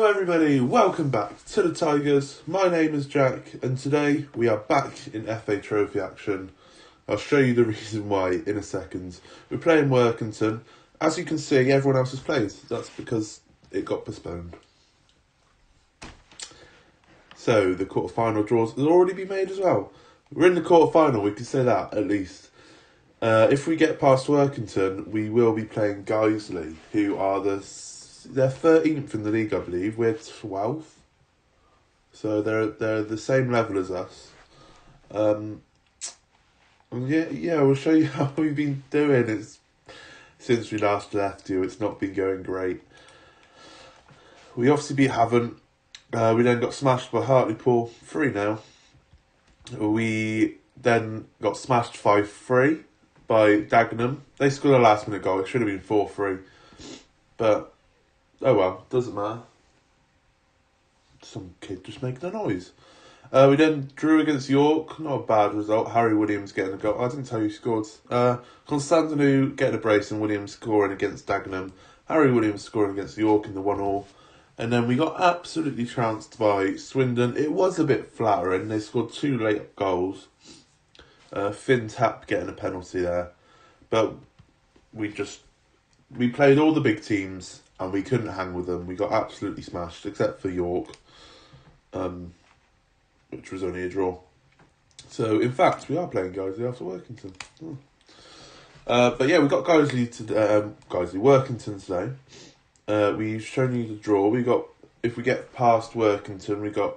Hello everybody, welcome back to the Tigers. My name is Jack and today we are back in FA Trophy action. I'll show you the reason why in a second. We're playing Workington. As you can see, everyone else has played. That's because it got postponed. So the quarter-final draws has already been made as well. We're in the quarter-final, we can say that at least. If we get past Workington, we will be playing Guiseley, who are they're 13th in the league, I believe. We're 12th. So they're the same level as us. Yeah, we'll show you how we've been doing. Since we last left you, it's not been going great. We obviously beat Havant. We then got smashed by Hartlepool 3-0. We then got smashed 5-3 by Dagenham. They scored a last minute goal. It should have been 4-3. But oh well, doesn't matter. Some kid just making a noise. We then drew against York. Not a bad result. Harry Williams getting a goal. I didn't tell you he scored. Constantinu getting a brace and Williams scoring against Dagenham. Harry Williams scoring against York in the 1-1. And then we got absolutely trounced by Swindon. It was a bit flattering. They scored 2 late goals. Finn Tapp getting a penalty there. But we played all the big teams and we couldn't hang with them. We got absolutely smashed, except for York, which was only a draw. So, in fact, we are playing Guiseley after Workington. But yeah, we got Workington today. We've shown you the draw. If we get past Workington, we got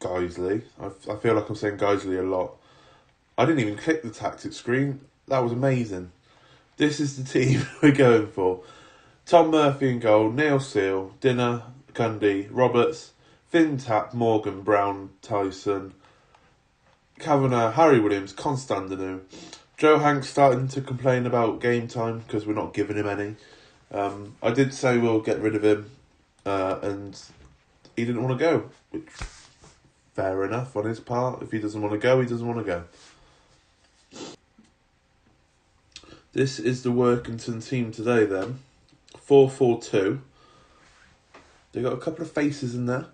Guiseley. I feel like I'm saying Guiseley a lot. I didn't even click the tactics screen. That was amazing. This is the team we're going for. Tom Murphy in goal, Neil Seal, Dinner, Cundy, Roberts, Finn Tapp, Morgan, Brown, Tyson, Kavanagh, Harry Williams, Constantinu. Joe Hanks starting to complain about game time because we're not giving him any. I did say we'll get rid of him, and he didn't want to go, which fair enough on his part. If he doesn't want to go, he doesn't want to go. This is the Workington team today then. 4-4-2. They got a couple of faces in there,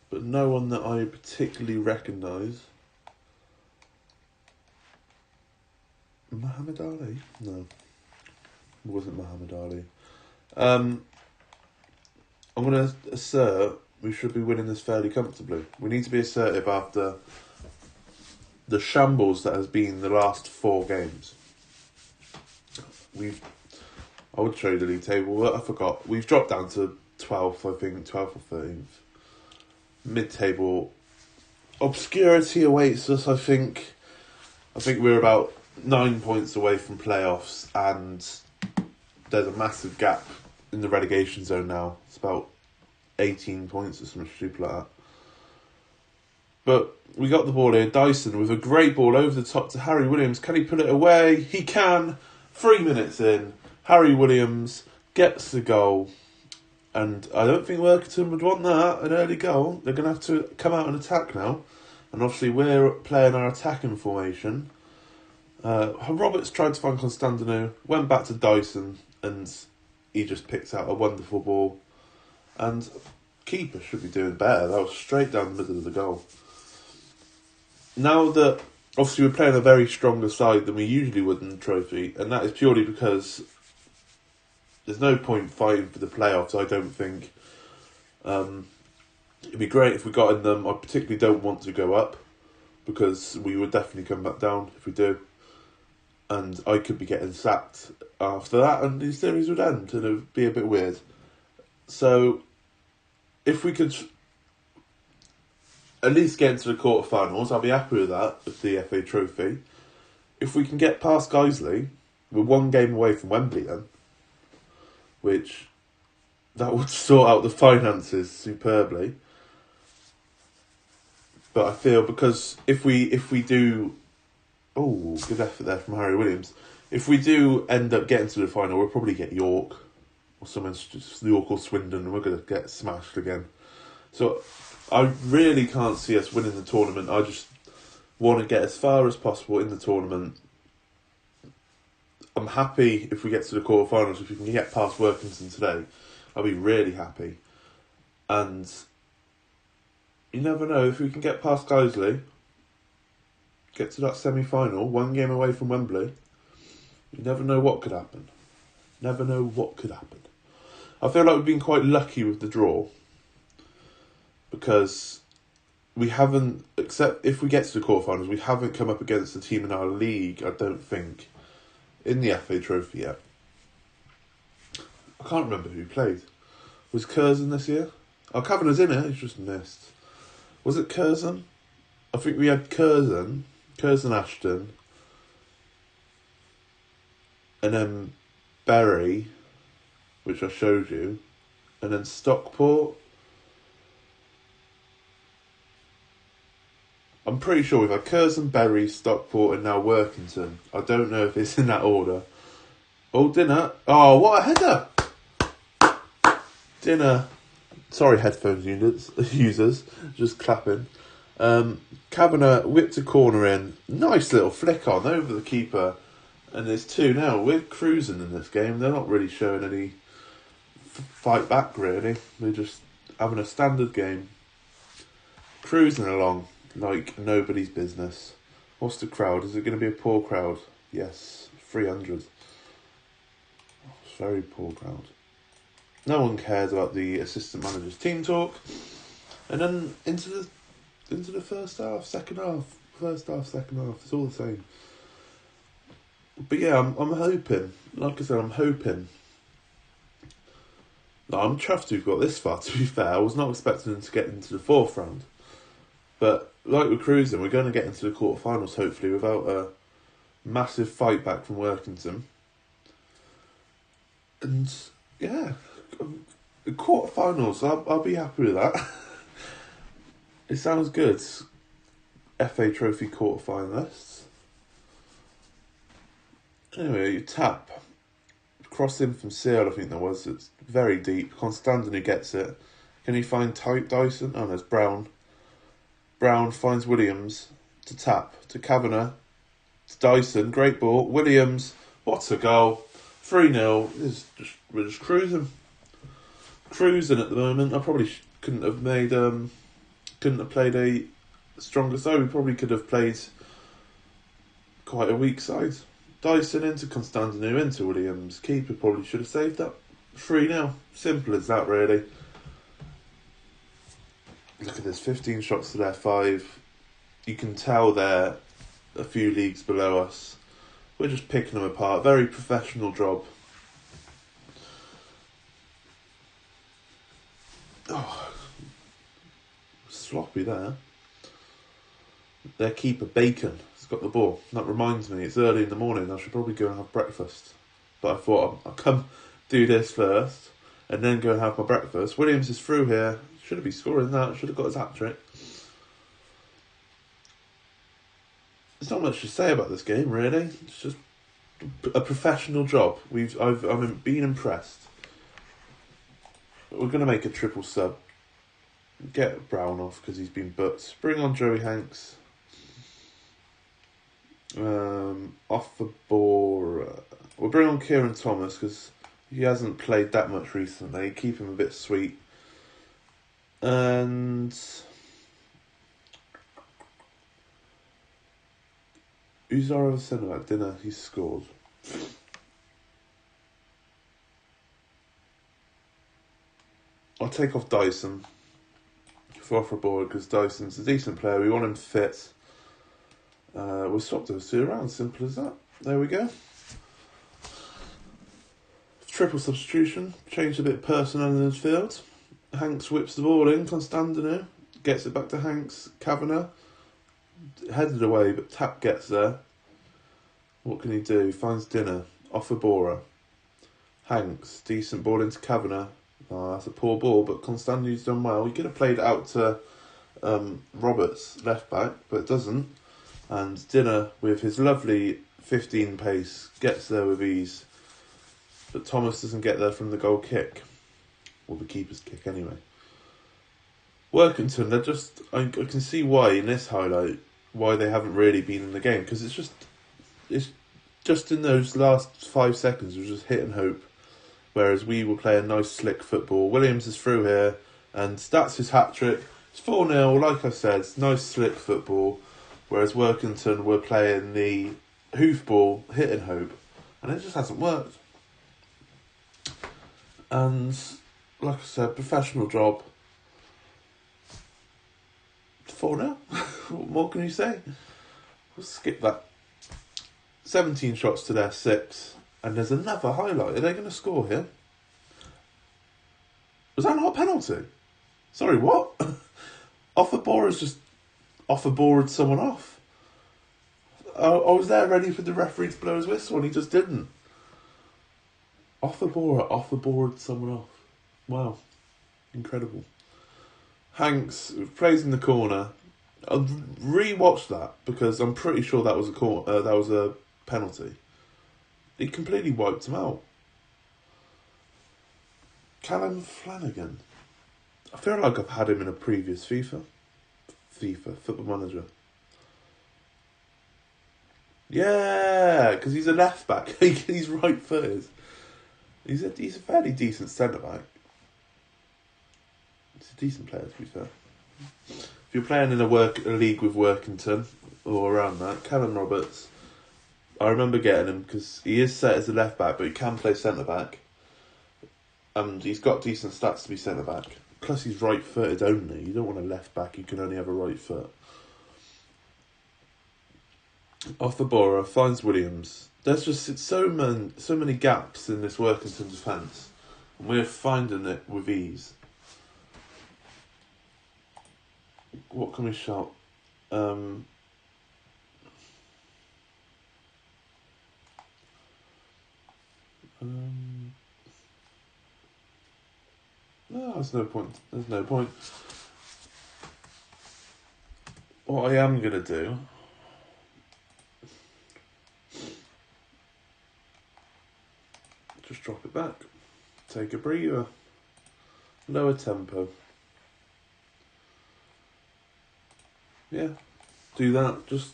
but no one that I particularly recognise. Muhammad Ali? No, it wasn't Muhammad Ali. I'm going to assert we should be winning this fairly comfortably. We need to be assertive after the shambles that has been the last 4 games. I would show you the league table, but I forgot. We've dropped down to 12th, I think, 12th or 13th. Mid-table obscurity awaits us, I think. I think we're about 9 points away from playoffs, and there's a massive gap in the relegation zone now. It's about 18 points or something stupid like that. But we got the ball here. Dyson with a great ball over the top to Harry Williams. Can he put it away? He can. 3 minutes in, Harry Williams gets the goal. And I don't think Workington would want that, an early goal. They're going to have to come out and attack now. And obviously we're playing our attacking formation. Roberts tried to find Constantinu, went back to Dyson, and he just picked out a wonderful ball. And keeper should be doing better. That was straight down the middle of the goal. Now that obviously we're playing a very stronger side than we usually would in the trophy, and that is purely because there's no point fighting for the playoffs, I don't think. It'd be great if we got in them. I particularly don't want to go up, because we would definitely come back down if we do. And I could be getting sacked after that, and the series would end, and it would be a bit weird. So, if we could at least get into the quarterfinals, I'll be happy with that, with the FA Trophy. If we can get past Guiseley, we're 1 game away from Wembley then, which that would sort out the finances superbly. But I feel because if we do, oh, good effort there from Harry Williams. If we do end up getting to the final, we'll probably get York or someone, just York or Swindon, and we're going to get smashed again. So I really can't see us winning the tournament. I just want to get as far as possible in the tournament. I'm happy if we get to the quarterfinals. If we can get past Workington today, I'll be really happy. And you never know, if we can get past Guiseley, get to that semi-final, 1 game away from Wembley, you never know what could happen. Never know what could happen. I feel like we've been quite lucky with the draw, because we haven't, except if we get to the quarterfinals, we haven't come up against a team in our league, I don't think, in the FA Trophy yet. I can't remember who played. Was Curzon this year? Oh, Kavanagh's in it, he's just missed. Was it Curzon? I think we had Curzon Ashton, and then Bury, which I showed you, and then Stockport. I'm pretty sure we've had Curzon, Bury, Stockport, and now Workington. I don't know if it's in that order. Oh, Dinner. Oh, what a header! Dinner. Sorry, headphones users. Just clapping. Kavanagh whipped a corner in. Nice little flick on over the keeper. And there's 2 now. We're cruising in this game. They're not really showing any fight back, really. We're just having a standard game. Cruising along like nobody's business. What's the crowd? Is it going to be a poor crowd? Yes, 300. It's a very poor crowd. No one cares about the assistant manager's team talk. And then into the first half, second half. First half, second half. It's all the same. But yeah, I'm hoping. Like I said, I'm hoping. No, I'm chuffed we've got this far, to be fair. I was not expecting them to get into the 4th round. But like we're cruising, we're going to get into the quarterfinals, hopefully, without a massive fight back from Workington. And yeah, the quarterfinals, I'll be happy with that. It sounds good. FA Trophy quarterfinalists. Anyway, you tap. Cross in from Seal, I think there was. It's very deep. Constantino gets it. Can he find Dyson? Oh, there's Brown. Brown finds Williams to tap. To Kavanagh. To Dyson. Great ball. Williams. What a goal. 3-0. We're just cruising. Cruising at the moment. I probably couldn't have played a stronger side. We probably could have played quite a weak side. Dyson into Constantino, into Williams. Keeper probably should have saved that. 3-0. Simple as that, really. Look at this, 15 shots to their 5. You can tell they're a few leagues below us. We're just picking them apart. Very professional job. Oh, sloppy there. Their keeper, Bacon, has got the ball. That reminds me, it's early in the morning. I should probably go and have breakfast. But I thought I'll come do this first and then go and have my breakfast. Williams is through here. Should have been scoring that. Should have got his hat-trick. There's not much to say about this game, really. It's just a professional job. I've been impressed. We're going to make a triple sub. Get Brown off because he's been booked. Bring on Joey Hanks. Off the ball. We'll bring on Kieran Thomas because he hasn't played that much recently. Keep him a bit sweet. And who's our other centre back? Dinner. He's scored. I'll take off Dyson for off the board because Dyson's a decent player. We want him fit. We'll swap those 2 around. Simple as that. There we go. Triple substitution. Changed a bit of personnel in his field. Hanks whips the ball in. Constantino gets it back to Hanks. Kavanagh headed away, but Tap gets there. What can he do? He finds Dinner. Off a Bora. Hanks. Decent ball into Kavanagh. Oh, that's a poor ball, but Constantino's done well. He could have played it out to Roberts, left back, but it doesn't. And Dinner, with his lovely 15 pace, gets there with ease. But Thomas doesn't get there from the goal kick. Or the keeper's kick, anyway. Workington, I can see why, in this highlight, why they haven't really been in the game. Because it's just in those last 5 seconds, it was just hit and hope. Whereas we were playing nice, slick football. Williams is through here. And that's his hat-trick. It's 4-0, like I said, it's nice slick football, whereas Workington were playing the hoofball, hit and hope, and it just hasn't worked. And, like I said, professional job. 4-0. What more can you say? We'll skip that. 17 shots to their 6, and there's another highlight. Are they going to score here? Was that not a penalty? Sorry, what? Offerbora's just offerbored someone off. I was there ready for the referee to blow his whistle and he just didn't. Offerbored someone off. Wow. Incredible. Hanks plays in the corner. I'll re-watch that because I'm pretty sure that was a penalty. He completely wiped him out. Callum Flanagan. I feel like I've had him in a previous FIFA, Football Manager. Yeah, because he's a left back. He's right footed. He's a fairly decent centre back. He's a decent player, to be fair. If you're playing in a league with Workington or around that, Callum Roberts, I remember getting him because he is set as a left back, but he can play centre back. And he's got decent stats to be centre back. Plus, he's right footed only. You don't want a left back, you can only have a right foot. Offerbora finds Williams. There's just so many gaps in this Workington defence, and we're finding it with ease. What can we shout? No, there's no point. There's no point. What I am going to do... just drop it back. Take a breather. Lower tempo. Yeah. Do that. Just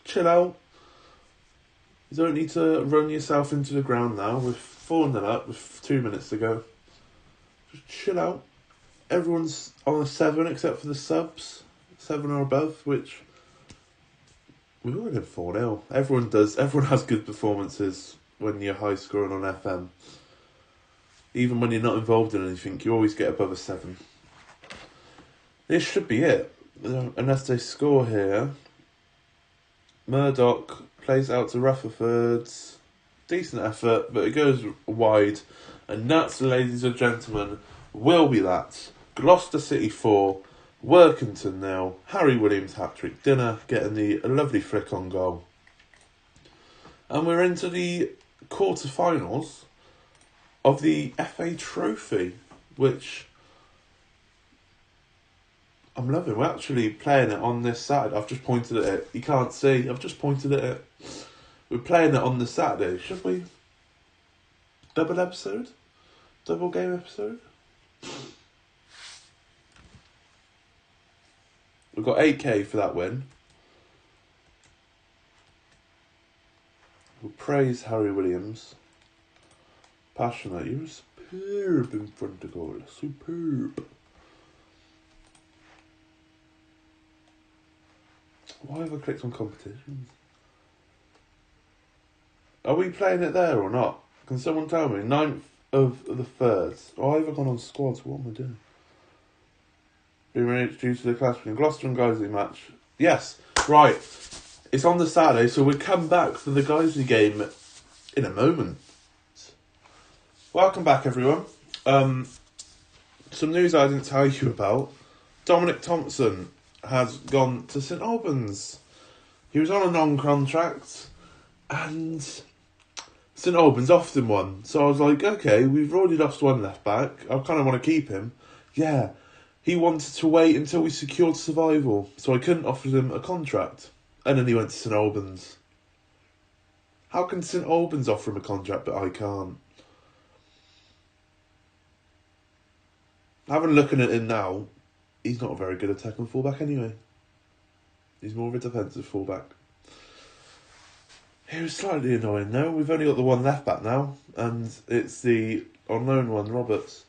chill out. You don't need to run yourself into the ground now. We're 4-0 up with 2 minutes to go. Just chill out. Everyone's on a 7 except for the subs. 7 or above, which... we've already done 4-0. Everyone does. Everyone has good performances when you're high scoring on FM. Even when you're not involved in anything, you always get above a 7. This should be it. Unless they score here. Murdoch plays out to Rutherford. Decent effort, but it goes wide. And that, ladies and gentlemen, will be that. Gloucester City 4, Workington 0. Harry Williams hat-trick dinner, getting the lovely flick on goal. And we're into the quarterfinals of the FA Trophy, which I'm loving. We're actually playing it on this Saturday. I've just pointed at it. You can't see. I've just pointed at it. We're playing it on this Saturday. Should we? Double episode? Double game episode? We've got 8k for that win. We'll praise Harry Williams. Passionate. You were superb in front of goal. Superb. Why have I clicked on competitions? Are we playing it there or not? Can someone tell me? 9th of the 3rd. Oh, I've gone on squads. What am I doing? Being introduced to the clash between Gloucester and Guiseley match. Yes. Right. It's on the Saturday, so we'll come back for the Guiseley game in a moment. Welcome back, everyone. Some news I didn't tell you about. Dominic Thompson has gone to St Albans. He was on a non-contract, and St Albans often won. So I was like, okay, we've already lost one left back. I kind of want to keep him. Yeah, he wanted to wait until we secured survival, so I couldn't offer him a contract. And then he went to St Albans. How can St Albans offer him a contract, but I can't? Having looking at him now, he's not a very good attacking fullback anyway. He's more of a defensive fullback. It was slightly annoying though. We've only got the one left back now, and it's the on loan one, Roberts.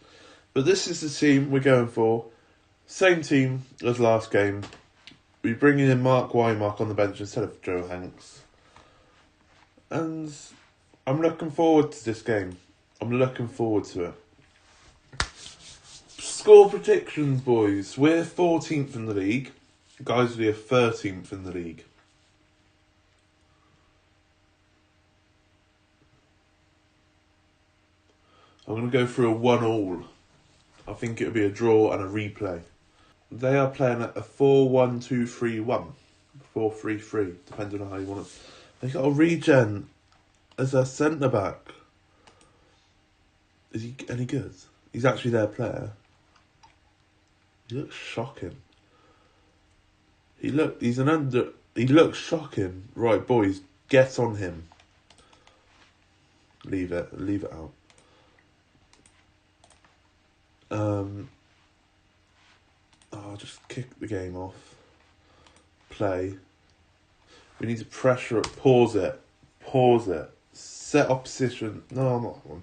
But this is the team we're going for. Same team as last game. We're bringing in Mark Wymark on the bench instead of Joe Hanks. And I'm looking forward to this game. I'm looking forward to it. Score predictions, boys. We're 14th in the league. Guys, we are 13th in the league. I'm going to go through a 1-1. I think it'll be a draw and a replay. They are playing at a 4-1-2-3-1. 4-3-3, depending on how you want it. They got a regen as a centre-back. Is he any good? He's actually their player. He looks shocking. He looks shocking. Right, boys, get on him. Leave it out. I'll just kick the game off. Play. We need to pressure it. Pause it. Set opposition. No, I'm not one.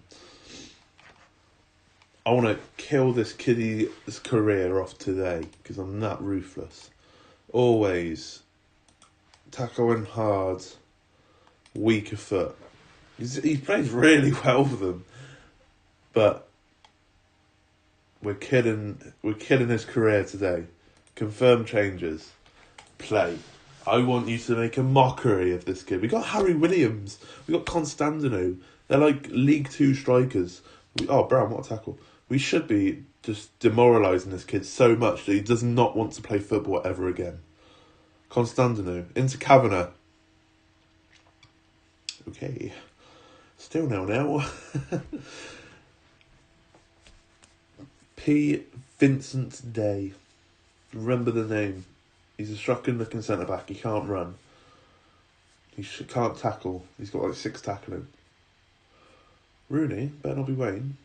I want to kill this kiddie's career off today because I'm that ruthless. Always tackling hard, weaker foot. He plays really well for them, but we're killing his career today. Confirm changes. Play. I want you to make a mockery of this kid. We got Harry Williams. We got Constantino. They're like League 2 strikers. Brown, what a tackle. We should be just demoralising this kid so much that he does not want to play football ever again. Constantino. Into Kavanagh. Okay. Still now. P. Vincent Day. Remember the name. He's a shocking looking centre back. He can't run. He can't tackle. He's got like 6 tackling. Rooney, better not be Wayne.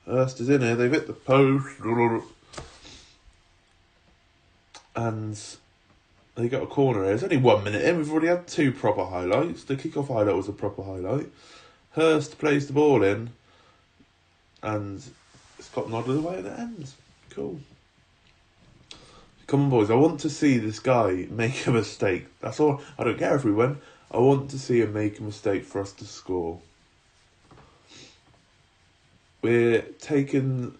Hurst is in here. They've hit the post. And they got a corner here. It's only 1 minute in. We've already had 2 proper highlights. The kick-off highlight was a proper highlight. Hurst plays the ball in. And it's got nodded away and it ends. Cool. Come on, boys. I want to see this guy make a mistake. That's all. I don't care if we win. I want to see him make a mistake for us to score. We're taking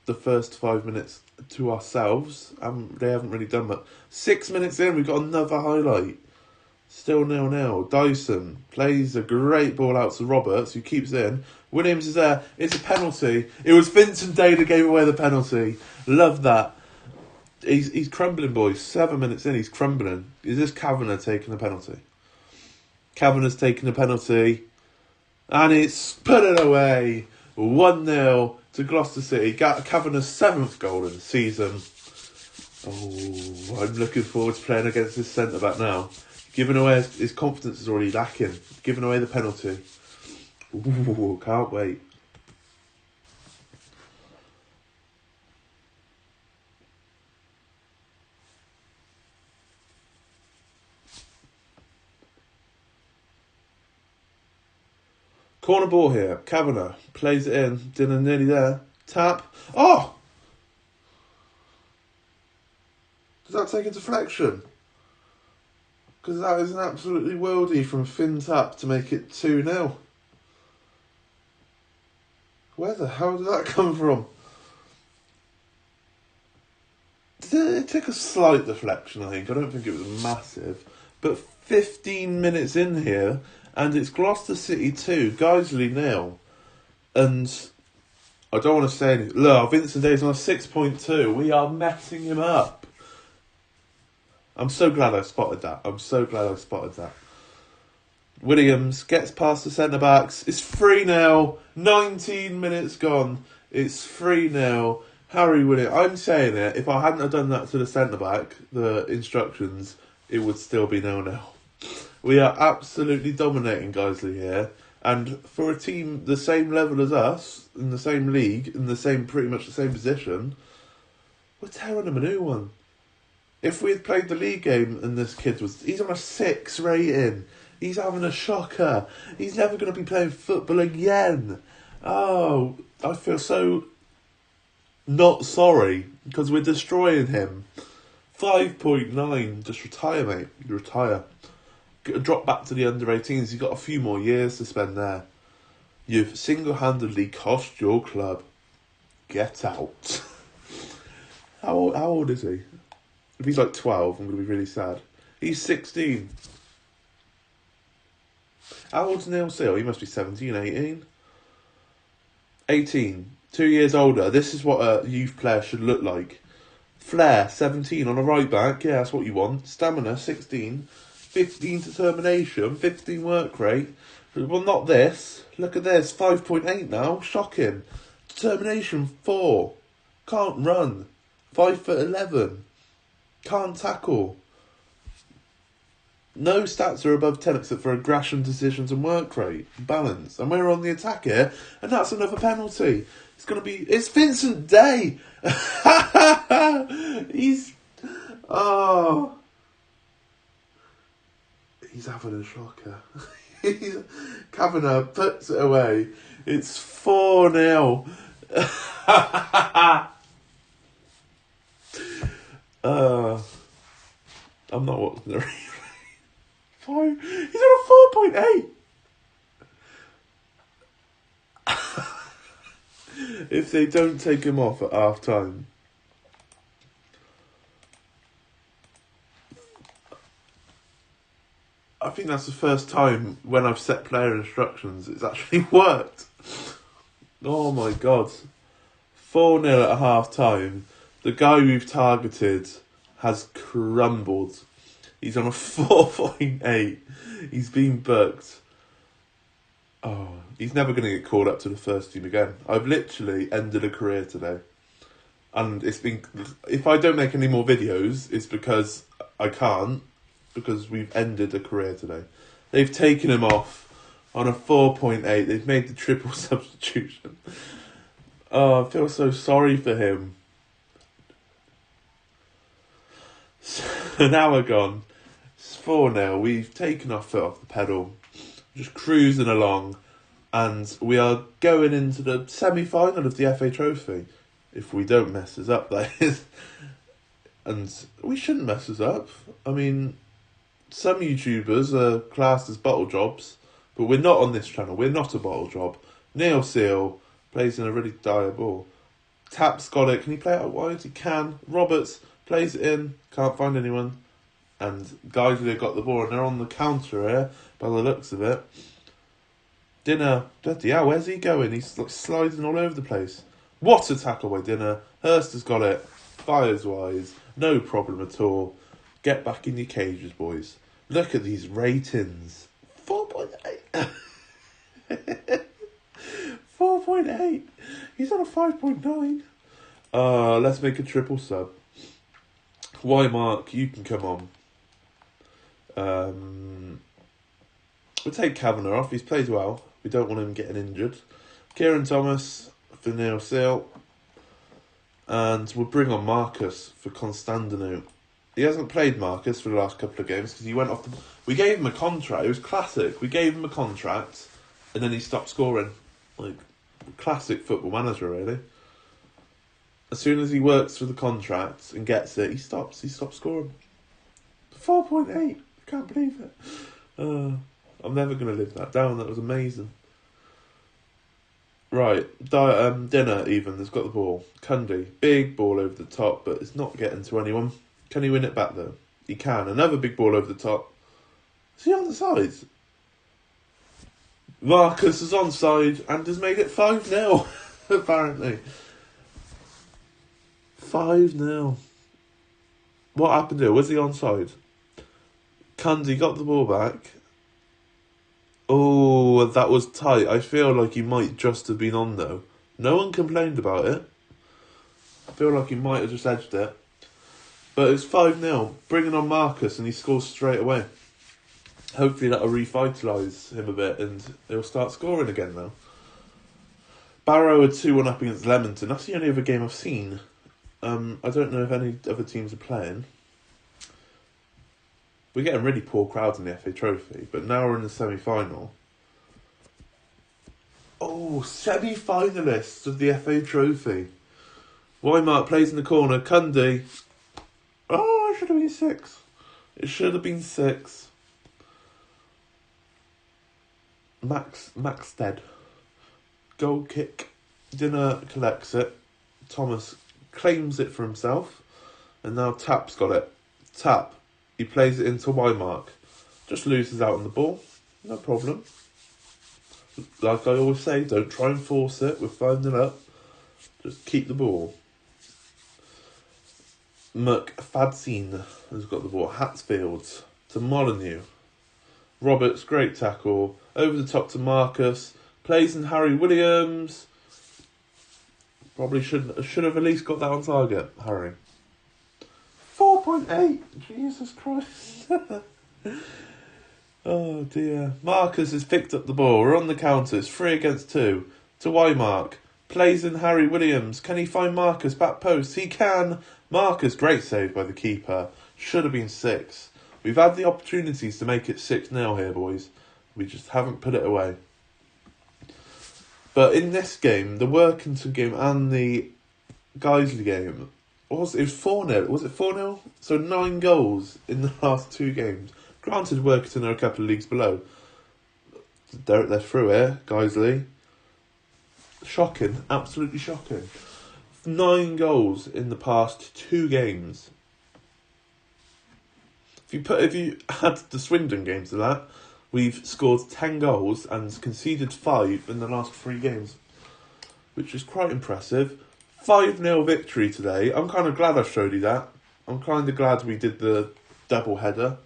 the first 5 minutes to ourselves. They haven't really done much. 6 minutes in, we've got another highlight. Still 0-0. Dyson plays a great ball out to Roberts, who keeps it in. Williams is there. It's a penalty. It was Vincent Day that gave away the penalty. Love that. He's crumbling, boys. 7 minutes in, he's crumbling. Is this Kavanagh taking the penalty? Kavanagh's taking the penalty. And it's put it away. 1-0 to Gloucester City. Kavanagh's 7th goal in the season. Oh, I'm looking forward to playing against this centre-back now. Giving away his confidence is already lacking. Giving away the penalty. Ooh, can't wait. Corner ball here. Kavanagh plays it in. Dinner nearly there. Tap. Oh! Does that take a deflection? Because that is an absolutely worldie from Finn Tap to make it 2-0. Where the hell did that come from? It took a slight deflection, I think. I don't think it was massive. But 15 minutes in here, and it's Gloucester City 2, Guiseley 0. And I don't want to say anything. Look, Vincent Day's on a 6.2. We are messing him up. I'm so glad I spotted that. Williams gets past the centre-backs. It's 3-0. 19 minutes gone. It's 3-0. Harry Williams. I'm saying it. If I hadn't have done that to the centre-back, the instructions, it would still be 0-0. We are absolutely dominating Guiseley here. And for a team the same level as us, in the same league, in the same, pretty much the same position, we're tearing them a new one. If we had played the league game and this kid he's on a 6 rating. He's having a shocker. He's never going to be playing football again. Oh, I feel so not sorry because we're destroying him. 5.9. Just retire, mate. You retire. Drop back to the under-18s. You've got a few more years to spend there. You've single-handedly cost your club. Get out. How old is he? If he's like 12, I'm going to be really sad. He's 16. How old's Neil Seal? He must be 17, 18. 18. 2 years older. This is what a youth player should look like. Flair, 17 on a right back. Yeah, that's what you want. Stamina, 16. 15 determination. 15 work rate. Well, not this. Look at this. 5.8 now. Shocking. Determination, 4. Can't run. 5'11". Can't tackle. No stats are above 10 except for aggression, decisions and work rate. Balance. And we're on the attack here. And that's another penalty. It's Vincent Day. He's having a shocker. Kavanagh puts it away. It's 4-0. I'm not watching the replay. He's on a 4.8. If they don't take him off at half time, I think that's the first time when I've set player instructions it's actually worked. Oh my god. 4-0 at half time. The guy we've targeted has crumbled. He's on a 4.8. He's been booked. Oh, he's never going to get called up to the first team again. I've literally ended a career today. And if I don't make any more videos, it's because I can't. Because we've ended a career today. They've taken him off on a 4.8. They've made the triple substitution. Oh, I feel so sorry for him. So now we're gone. It's 4-0. We've taken our foot off the pedal. Just cruising along. And we are going into the semi-final of the FA Trophy. If we don't mess us up, that is. And we shouldn't mess us up. I mean, some YouTubers are classed as bottle jobs. But we're not on this channel. We're not a bottle job. Neil Seal plays in a really dire ball. Tap's got it. Can he play it out wide? He can. Roberts plays it in. Can't find anyone. And Guidley got the ball. And they're on the counter here, by the looks of it. Dinner. Bloody hell, where's he going? He's like sliding all over the place. What a tackle by Dinner. Hurst has got it. Fires wise. No problem at all. Get back in your cages, boys. Look at these ratings. 4.8. 4.8. He's on a 5.9. Let's make a triple sub. Why, Mark? You can come on. We'll take Kavanagh off. He's played well. We don't want him getting injured. Kieran Thomas for Neil Seal. And we'll bring on Marcus for Constantino. He hasn't played Marcus for the last couple of games because he went off. We gave him a contract. It was classic. We gave him a contract and then he stopped scoring. Like, classic football manager, really. As soon as he works for the contract and gets it, he stops. He stops scoring. 4.8. I can't believe it. I'm never going to live that down. That was amazing. Right. Dinner, even, has got the ball. Cundy. Big ball over the top, but it's not getting to anyone. Can he win it back, though? He can. Another big ball over the top. Is he on the side? Marcus is onside and has made it 5-0, apparently. 5-0. What happened here? Was he onside? Cundy got the ball back. Oh, that was tight. I feel like he might just have been on, though. No one complained about it. I feel like he might have just edged it. But it's 5-0. Bringing on Marcus and he scores straight away. Hopefully that'll revitalise him a bit and he'll start scoring again now. Barrow are 2-1 up against Leamington. That's the only other game I've seen. I don't know if any other teams are playing. We're getting really poor crowds in the FA Trophy, but now we're in the semi-final. Oh, Oh, semi-finalists of the FA Trophy. Wymark plays in the corner. Cundy. Oh, it should have been 6. It should have been 6. Maxted. Goal kick. Dinner collects it. Thomas claims it for himself. And now Tap's got it. Tap. He plays it into Wymark. Just loses out on the ball. No problem. Like I always say, don't try and force it. We're 5-0 up. Just keep the ball. McFadzean has got the ball. Hatsfield to Molyneux. Roberts, great tackle. Over the top to Marcus. Plays in Harry Williams. Probably should have at least got that on target, Harry. 4.8. Jesus Christ. Oh dear. Marcus has picked up the ball. We're on the counter. It's 3 against 2. To Wymark. Plays in Harry Williams. Can he find Marcus? Back post. He can. Marcus, great save by the keeper. Should have been 6. We've had the opportunities to make it 6-0 here, boys. We just haven't put it away. But in this game, the Workington game and the Guiseley game, it was 4-0. Was it 4-0? So 9 goals in the last 2 games. Granted, Workington are a couple of leagues below. They're through here, Guiseley. Shocking. Absolutely shocking. 9 goals in the past 2 games. If you add the Swindon game to that, we've scored 10 goals and conceded 5 in the last 3 games, which is quite impressive. 5-0 victory today. I'm kind of glad I showed you that. I'm kind of glad we did the double header.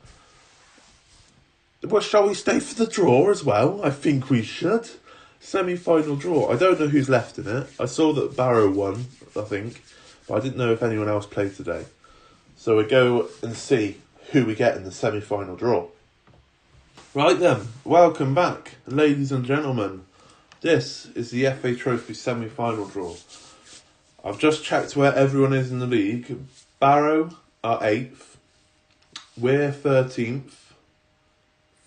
Well, shall we stay for the draw as well? I think we should. Semi-final draw. I don't know who's left in it. I saw that Barrow won, I think, but I didn't know if anyone else played today. So we go and see who we get in the semi-final draw. Right then, welcome back, ladies and gentlemen. This is the FA Trophy semi-final draw. I've just checked where everyone is in the league. Barrow are 8th. We're 13th.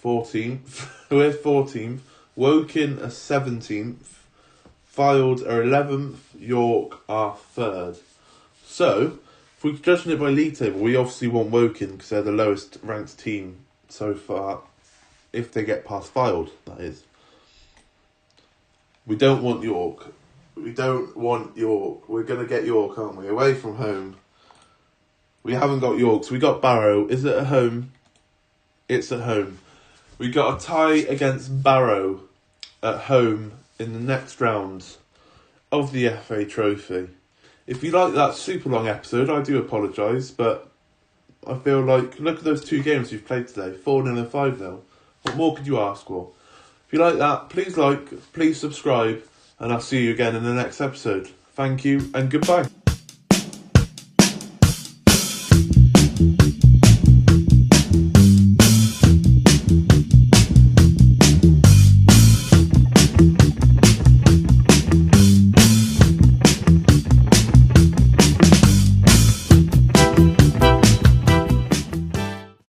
14th. We're 14th. Woking are 17th. Fylde are 11th. York are 3rd. So, if we're judging it by league table, we obviously want Woking because they're the lowest ranked team so far. If they get past Fylde, that is. We don't want York. We don't want York. We're going to get York, aren't we? Away from home. We haven't got York, so we got Barrow. Is it at home? It's at home. We got a tie against Barrow at home in the next round of the FA Trophy. If you like that super long episode, I do apologise, but I feel like, look at those 2 games you've played today, 4-0 and 5-0. What more could you ask for? If you like that, please subscribe, and I'll see you again in the next episode. Thank you, and goodbye.